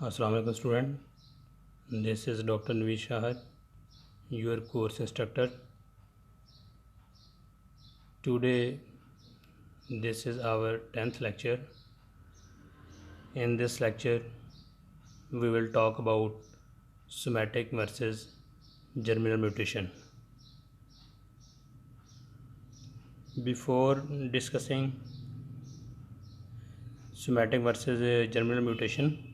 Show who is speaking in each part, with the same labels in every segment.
Speaker 1: Assalamu alaikum student. This is Dr. Nveed Shahar, your course instructor. Today this is our 10th lecture. In this lecture we will talk about somatic versus germinal mutation. Before discussing somatic versus germinal mutation,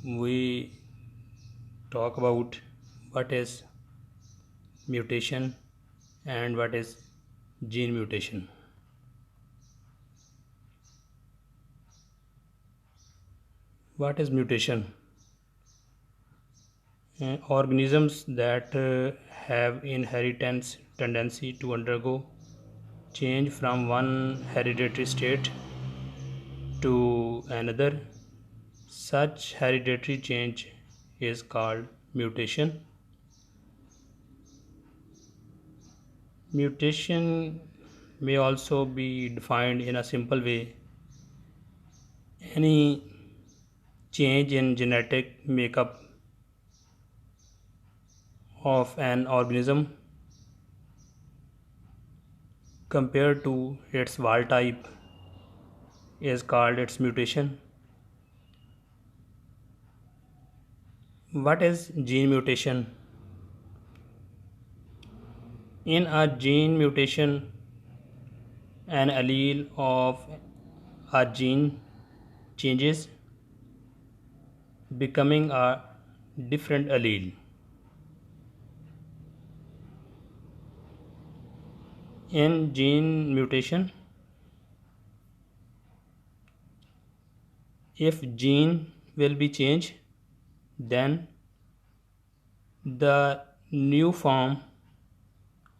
Speaker 1: we talk about what is mutation and what is gene mutation. What is mutation? Organisms that have inheritance tendency to undergo change from one hereditary state to another. Such hereditary change is called mutation. Mutation may also be defined in a simple way: any change in genetic makeup of an organism compared to its wild type is called its mutation. What is gene mutation? In a gene mutation, an allele of a gene changes, becoming a different allele. In gene mutation, if gene will be changed, then the new form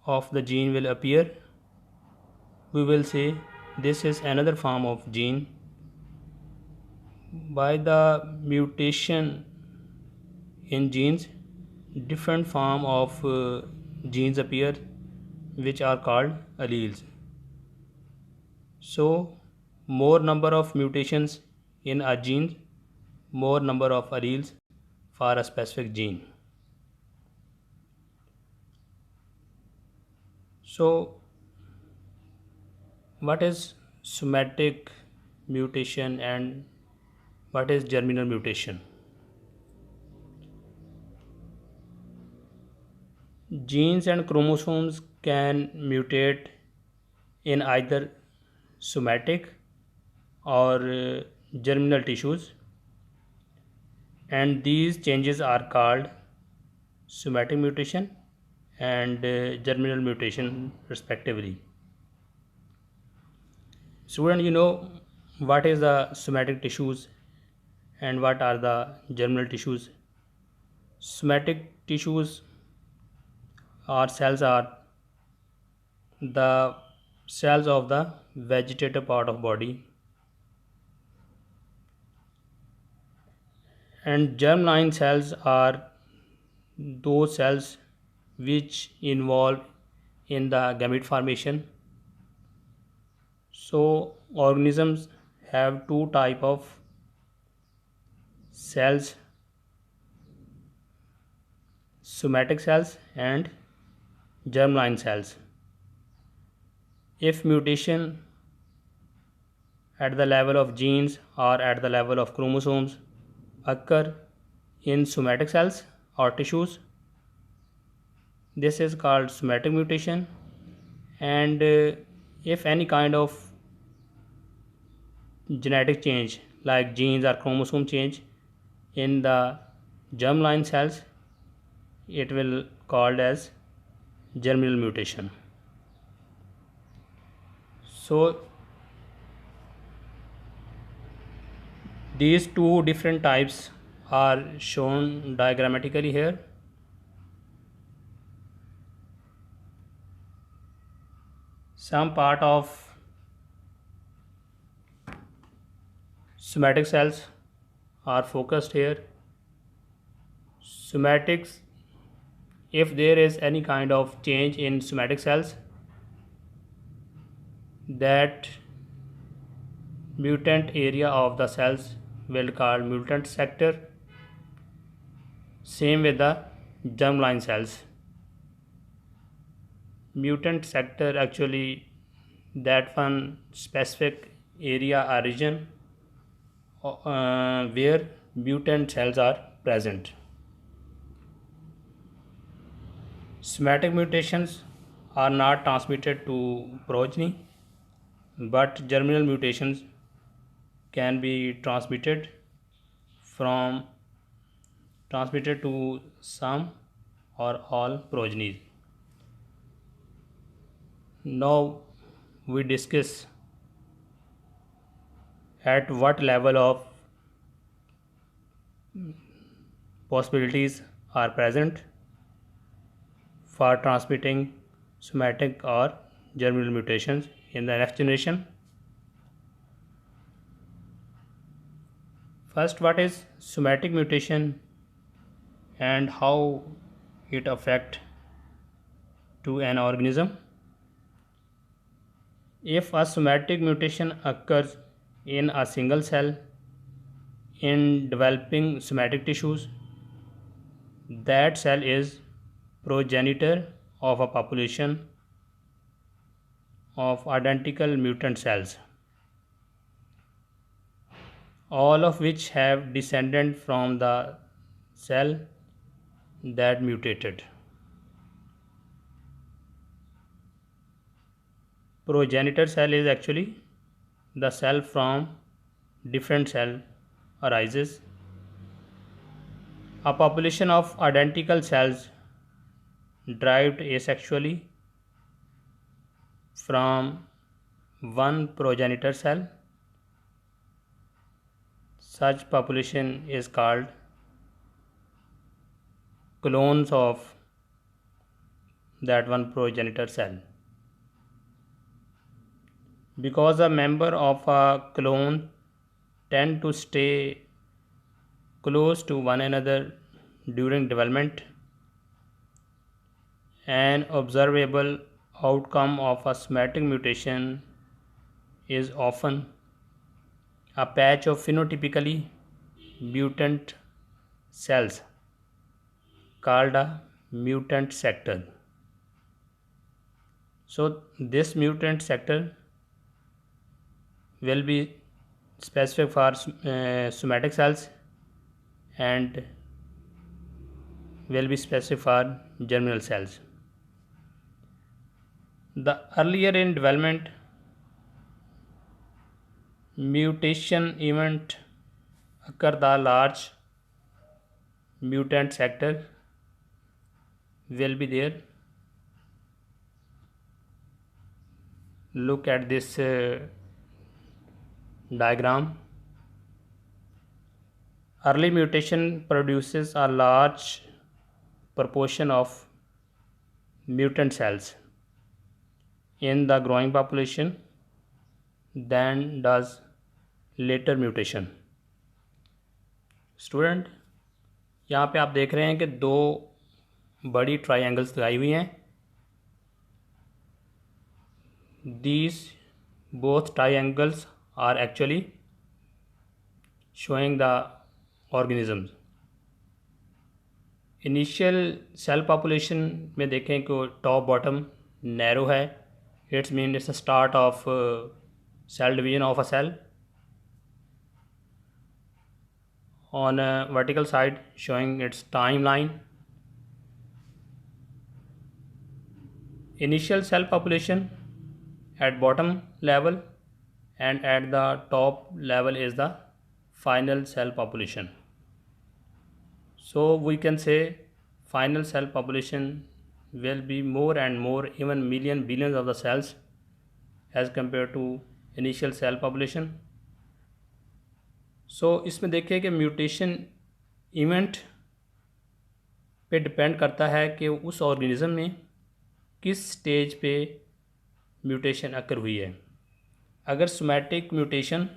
Speaker 1: of the gene will appear. We will say this is another form of gene. By the mutation in genes, different form of genes appear, which are called alleles. So more number of mutations in a gene, more number of alleles for a specific gene. So what is somatic mutation and what is germinal mutation? Genes and chromosomes can mutate in either somatic or germinal tissues, and these changes are called somatic mutation and germinal mutation respectively. Student, you know what is the somatic tissues and what are the germinal tissues? Somatic tissues or cells are the cells of the vegetative part of body, and germline cells are those cells which involve in the gamete formation. So organisms have two type of cells: somatic cells and germline cells. If mutation at the level of genes or at the level of chromosomes occur in somatic cells or tissues, this is called somatic mutation. And if any kind of genetic change like genes or chromosome change in the germline cells, it will called as germinal mutation. So these two different types are shown diagrammatically here. Some part of somatic cells are focused here. Somatics, if there is any kind of change in somatic cells, that mutant area of the cells will called mutant sector. Same with the germline cells. Mutant sector actually that one specific area or region where mutant cells are present. Somatic mutations are not transmitted to progeny, but germinal mutations can be transmitted to some or all progenies. Now we discuss at what level of possibilities are present for transmitting somatic or germinal mutations in the next generation. First, what is somatic mutation and how it affect to an organism? If a somatic mutation occurs in a single cell in developing somatic tissues, that cell is progenitor of a population of identical mutant cells, all of which have descended from the cell that mutated. Progenitor cell is actually the cell from different cell arises. A population of identical cells derived asexually from one progenitor cell. Such population is called clones of that one progenitor cell. Because a member of a clone tend to stay close to one another during development, an observable outcome of a somatic mutation is often a patch of phenotypically mutant cells called a mutant sector. So this mutant sector will be specific for somatic cells and will be specific for germinal cells. The earlier in development, mutation event occur, the large mutant sector will be there. Look at this diagram. Early mutation produces a large proportion of mutant cells in the growing population than does later mutation. Student, यहाँ पे आप देख रहे हैं कि दो बड़ी triangles लगाई हुई हैं. These both triangles are actually showing the organisms. Initial cell population में देखें कि टॉप बॉटम नैरो है. It's mean it's the start of cell division of a cell. On a vertical side showing its timeline. Initial cell population at bottom level and at the top level is the final cell population. So we can say final cell population will be more and more, even billions of the cells as compared to initial cell population. सो इसमें देखिए कि mutation event पे depend करता है कि उस organism में किस स्टेज पे म्यूटेशन अकर हुई है. अगर सोमैटिक म्यूटेशन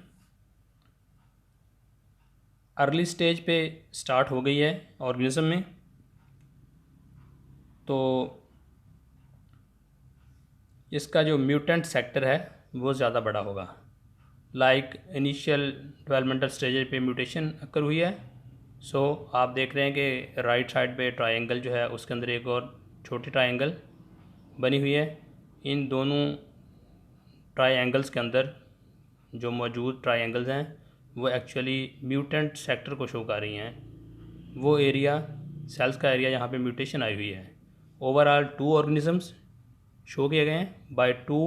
Speaker 1: अर्ली स्टेज पे स्टार्ट हो गई है ऑर्गेनिज्म में, तो इसका जो म्यूटेंट सेक्टर है वो ज़्यादा बड़ा होगा. लाइक इनिशियल डेवलपमेंटल स्टेज पे म्यूटेशन अकर हुई है। सो आप देख रहे हैं कि राइट साइड पे ट्रायंगल जो है उसके अंदर एक और छोटी ट्रायंगल बनी हुई है। इन दोनों ट्रायंगल्स के अंदर जो मौजूद ट्रायंगल्स हैं वो एक्चुअली म्यूटेंट सेक्टर को शो कर रही हैं। वो एरिया सेल्स का एरिया जहाँ पे म्यूटेशन आई हुई है। ओवरऑल 2 ऑर्गेनिजम्स शो किए गए हैं बाय 2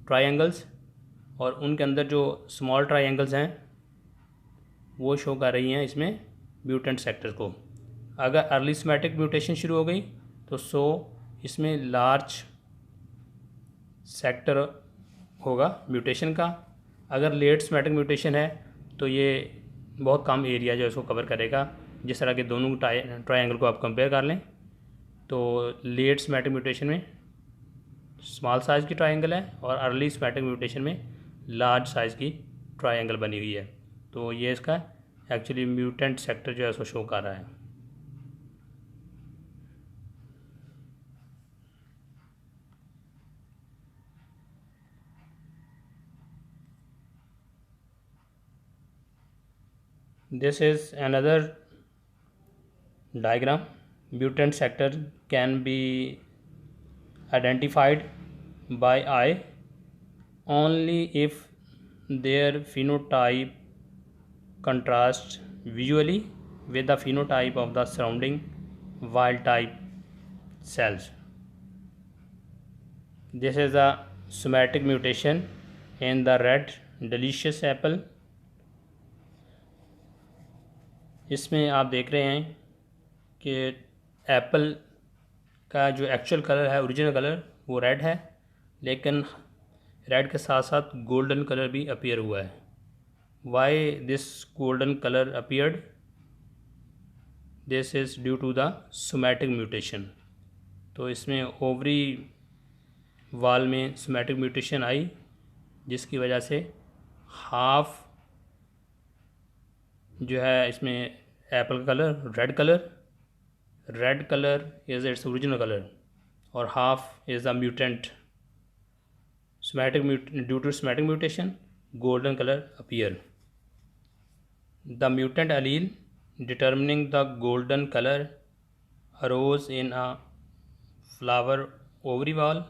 Speaker 1: ट्रायंगल्स, और उनके अंदर जो स्मॉल ट्रायंगल्स हैं वो शो कर रही हैं इसमें म्यूटेंट सेक्टर को। अगर अर्ली सिमेट्रिक म्यूटेशन शुरू हो गई तो इसमें लार्ज सेक्टर होगा म्यूटेशन का। अगर लेट सिमेट्रिक म्यूटेशन है तो ये बहुत कम एरिया जो है इसको कवर करेगा। जिस तरह के दोनों ट्रायंगल को आप कंपेयर कर लें तो लेट सिमेट्रिक म्यूटेशन में स्मॉल साइज़ की ट्रायंगल है और अर्ली सिमेट्रिक म्यूटेशन में लार्ज साइज़ की ट्रायंगल बनी हुई है। तो ये इसका एक्चुअली म्यूटेंट सेक्टर जो है उसको शो कर रहा है। This is another diagram. Mutant sector can be identified by eye only if their phenotype contrasts visually with the phenotype of the surrounding wild type cells. This is a somatic mutation in the red delicious apple. इसमें आप देख रहे हैं कि Apple का जो actual colour है, original colour, वो रेड है, लेकिन रेड के साथ साथ गोल्डन कलर भी अपीयर हुआ है। Why this golden colour appeared? This is due to the somatic mutation. तो इसमें ओवरी वाल में सोमैटिक म्यूटेशन आई, जिसकी वजह से हाफ जो है इसमें एप्पल का colour red colour is its original colour और half is the mutant due to somatic mutation golden colour appear. The mutant allele determining the golden color arose in a flower ovary wall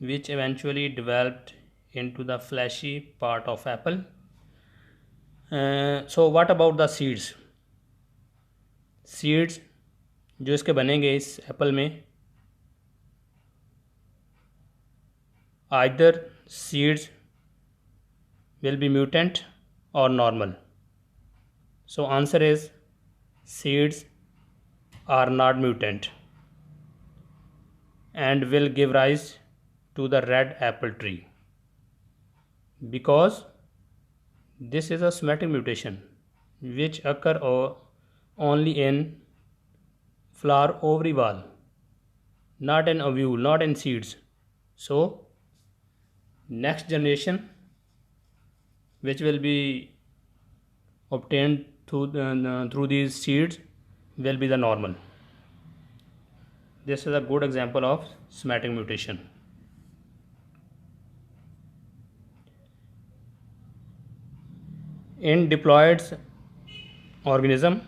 Speaker 1: which eventually developed into the fleshy part of apple. So what about the seeds? Seeds जो इसके बनेंगे इस Apple में, either seeds will be mutant or normal. So answer is seeds are not mutant and will give rise to the red apple tree because this is a somatic mutation which occur only in flower ovary wall, not in ovule, not in seeds. So next generation which will be obtained through these seeds will be the normal. This is a good example of somatic mutation. In diploid organism,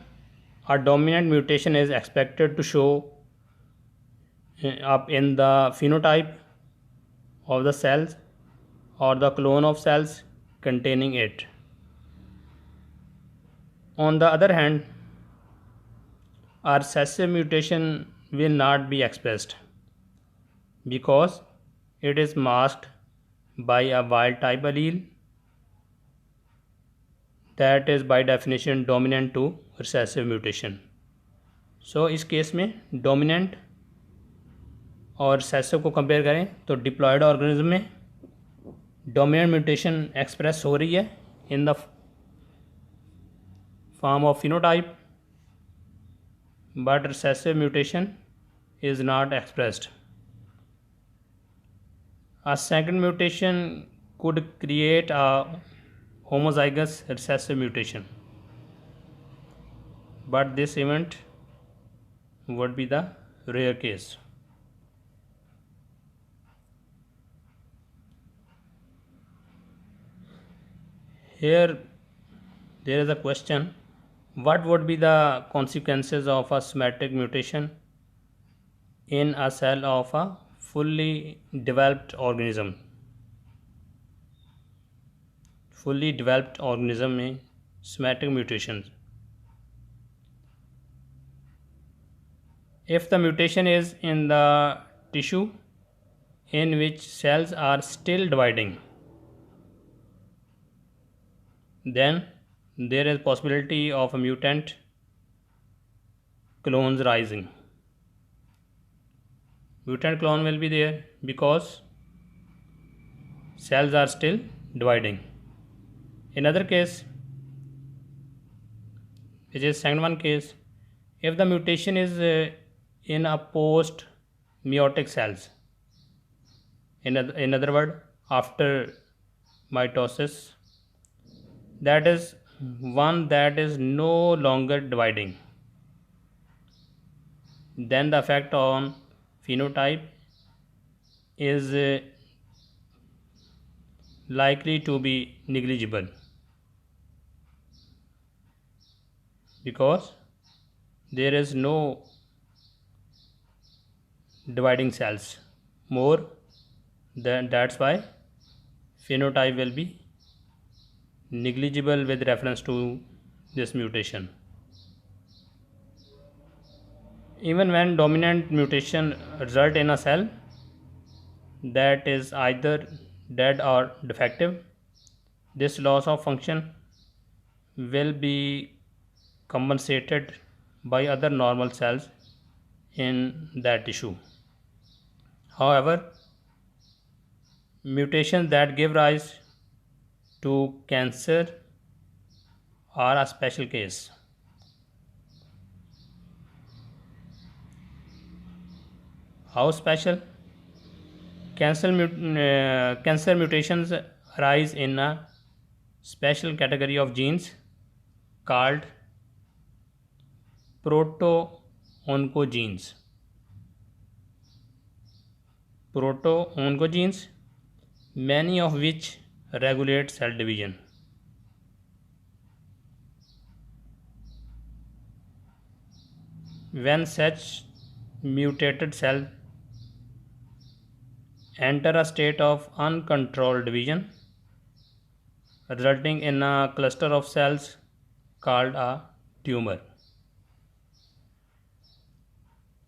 Speaker 1: a dominant mutation is expected to show up in the phenotype of the cells or the clone of cells containing it. On the other hand, a recessive mutation will not be expressed because it is masked by a wild type allele that is by definition dominant to recessive mutation. So इस case में dominant और recessive को compare करें तो diploid organism में dominant mutation express हो रही है in the form of phenotype, but recessive mutation is not expressed. A second mutation could create a homozygous recessive mutation, but this event would be the rare case. Here there is a question: what would be the consequences of a somatic mutation in a cell of a fully developed organism? Fully developed organism में somatic mutations. If the mutation is in the tissue in which cells are still dividing, then there is possibility of a mutant clones rising. Mutant clone will be there because cells are still dividing. In other case, which is second one case, if the mutation is in a post meiotic cells, in other word, after mitosis, that is one that is no longer dividing, then the effect on phenotype is likely to be negligible, because there is no dividing cells more, then that's why phenotype will be negligible with reference to this mutation. Even when dominant mutation result in a cell that is either dead or defective, this loss of function will be compensated by other normal cells in that tissue. However, mutations that give rise to cancer are a special case. How special? Cancer mutations arise in a special category of genes called proto-oncogenes. Proto-oncogenes, many of which regulate cell division. When such mutated cells enter a state of uncontrolled division, resulting in a cluster of cells called a tumor.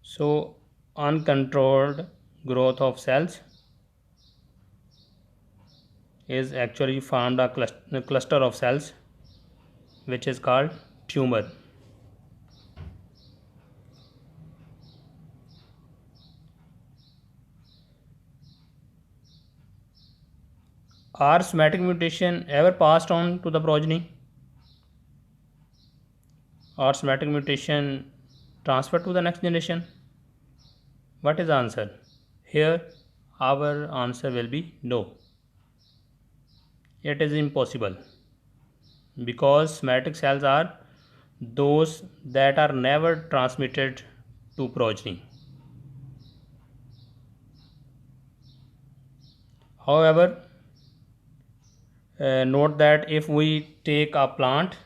Speaker 1: So, uncontrolled growth of cells is actually formed a cluster of cells which is called tumor. Are somatic mutation ever passed on to the progeny? Are somatic mutation transferred to the next generation? What is the answer? Here our answer will be no. It is impossible, because somatic cells are those that are never transmitted to progeny. However, note that if we take a plant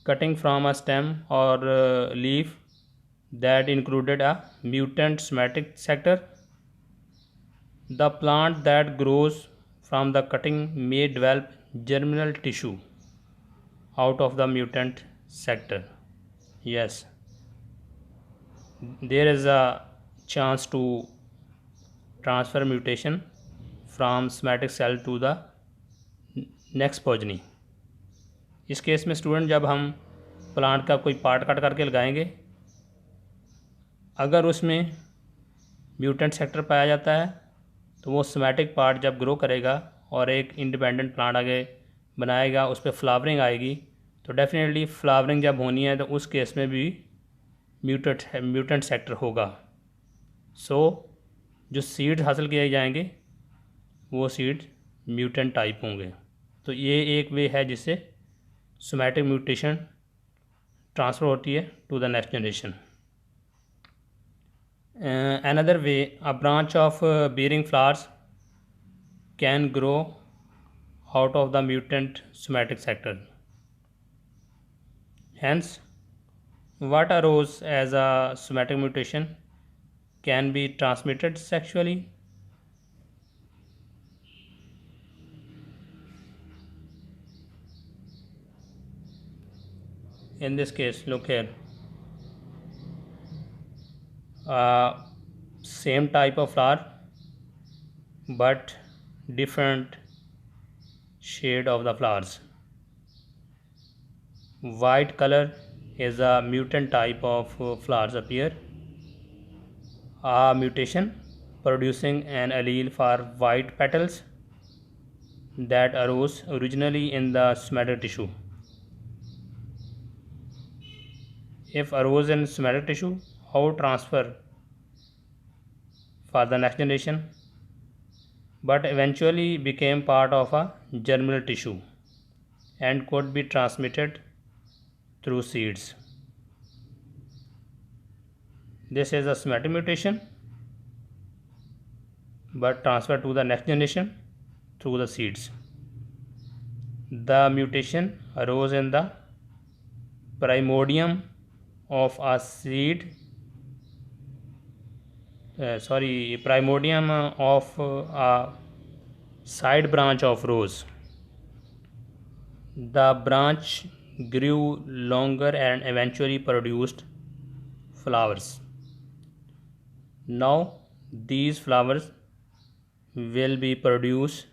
Speaker 1: cutting from a stem or leaf that included a mutant somatic sector, the plant that grows from the cutting may develop germinal tissue out of the mutant sector. Yes, there is a chance to transfer mutation from somatic cell to the next progeny. इस case में student, जब हम plant का कोई part cut करके लगाएंगे, अगर उसमें म्यूटेंट सेक्टर पाया जाता है तो वो सोमैटिक पार्ट जब ग्रो करेगा और एक इंडिपेंडेंट प्लांट आगे बनाएगा, उस पर फ्लावरिंग आएगी, तो डेफिनेटली फ्लावरिंग जब होनी है तो उस केस में भी म्यूटेंट सेक्टर होगा. सो जो सीड्स हासिल किए जाएंगे वो सीड्स म्यूटेंट टाइप होंगे. तो ये एक वे है जिससे सोमैटिक म्यूटेशन ट्रांसफ़र होती है to the next generation. Another way, a branch of bearing flowers can grow out of the mutant somatic sector. Hence, what arose as a somatic mutation can be transmitted sexually. In this case, look here, uh, same type of flower but different shade of the flowers. White color is a mutant type of flowers appear, a mutation producing an allele for white petals that arose originally in the somatic tissue. If arose in somatic tissue, how transfer for the next generation, but eventually became part of a germinal tissue and could be transmitted through seeds. This is a somatic mutation but transferred to the next generation through the seeds. The mutation arose in the primordium of a seed, primordium of a side branch of rose. The branch grew longer and eventually produced flowers. Now these flowers will be produce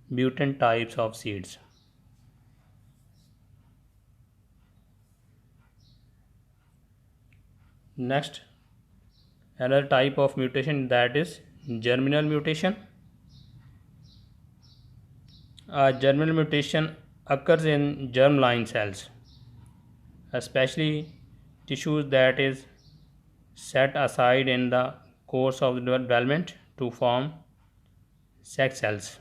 Speaker 1: mutant types of seeds. Next, another type of mutation, that is germinal mutation. A germinal mutation occurs in germline cells, especially tissues that is set aside in the course of the development to form sex cells.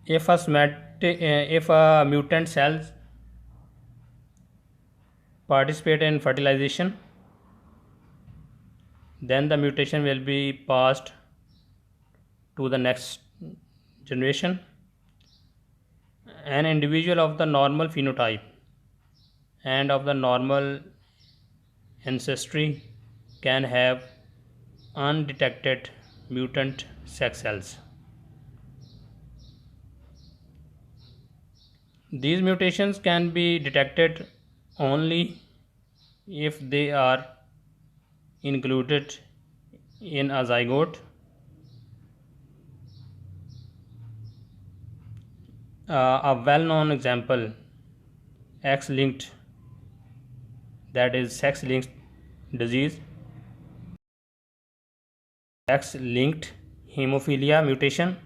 Speaker 1: If a mutant cells participate in fertilization, then the mutation will be passed to the next generation. An individual of the normal phenotype and of the normal ancestry can have undetected mutant sex cells. These mutations can be detected only if they are included in a zygote. A well-known example, X-linked, that is sex-linked disease, X-linked hemophilia mutation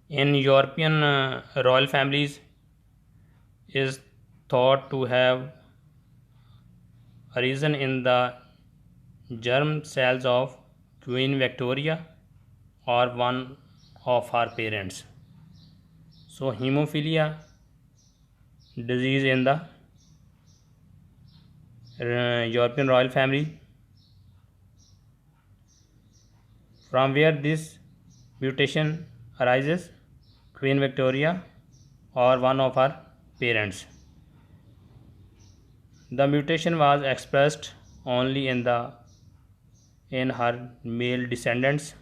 Speaker 1: in European royal families is thought to have arisen in the germ cells of Queen Victoria or one of her parents. So hemophilia disease in the European royal family, from where this mutation arises, Queen Victoria or one of her parents. The mutation was expressed only in her male descendants.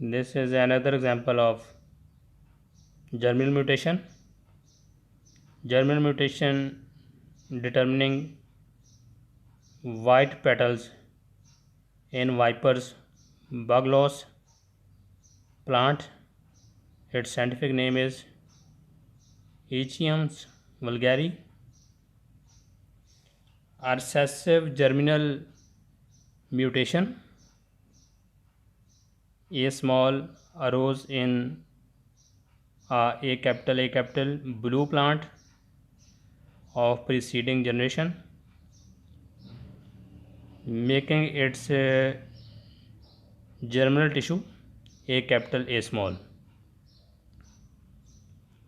Speaker 1: This is another example of germinal mutation. Germinal mutation determining white petals in Viper's bugloss plant. Its scientific name is Echium vulgare. Recessive germinal mutation, A small, arose in A capital blue plant of preceding generation, making its germinal tissue A capital A small.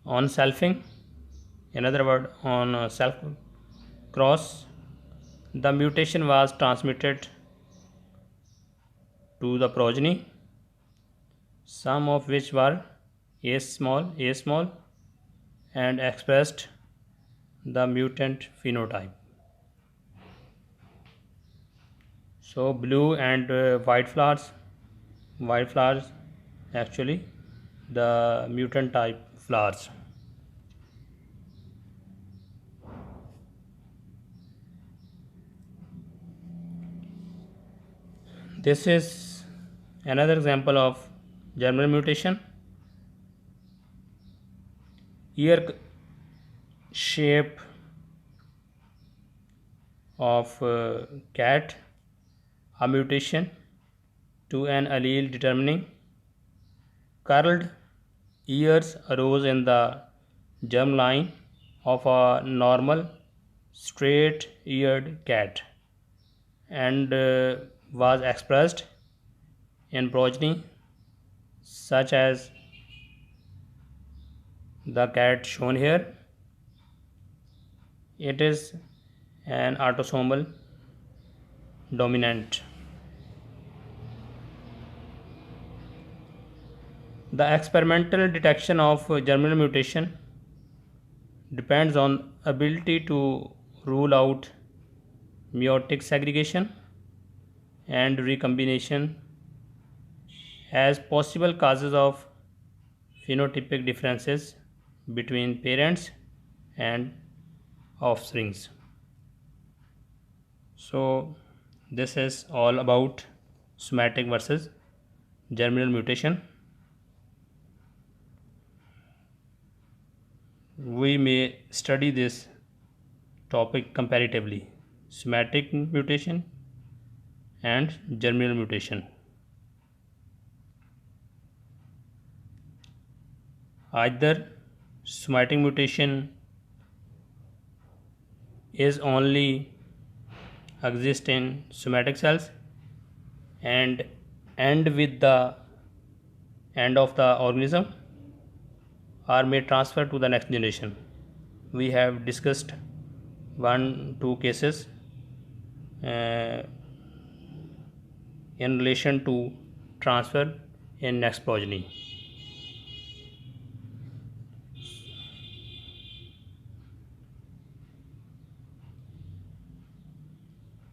Speaker 1: On selfing, Another word on self cross. The mutation was transmitted to the progeny, some of which were a small, and expressed the mutant phenotype. So blue and white flowers actually the mutant type flowers. This is another example of germinal mutation. Ear shape of cat, a mutation to an allele determining curled ears arose in the germline of a normal straight-eared cat and was expressed in progeny such as the cat shown here. It is an autosomal dominant. The experimental detection of germinal mutation depends on ability to rule out meiotic segregation and recombination as possible causes of phenotypic differences between parents and offsprings. So this is all about somatic versus germinal mutation. We may study this topic comparatively: somatic mutation and germinal mutation. Either somatic mutation is only exist in somatic cells and end with the end of the organism, or may transfer to the next generation. We have discussed 1-2 cases uh, in relation to transfer in next progeny.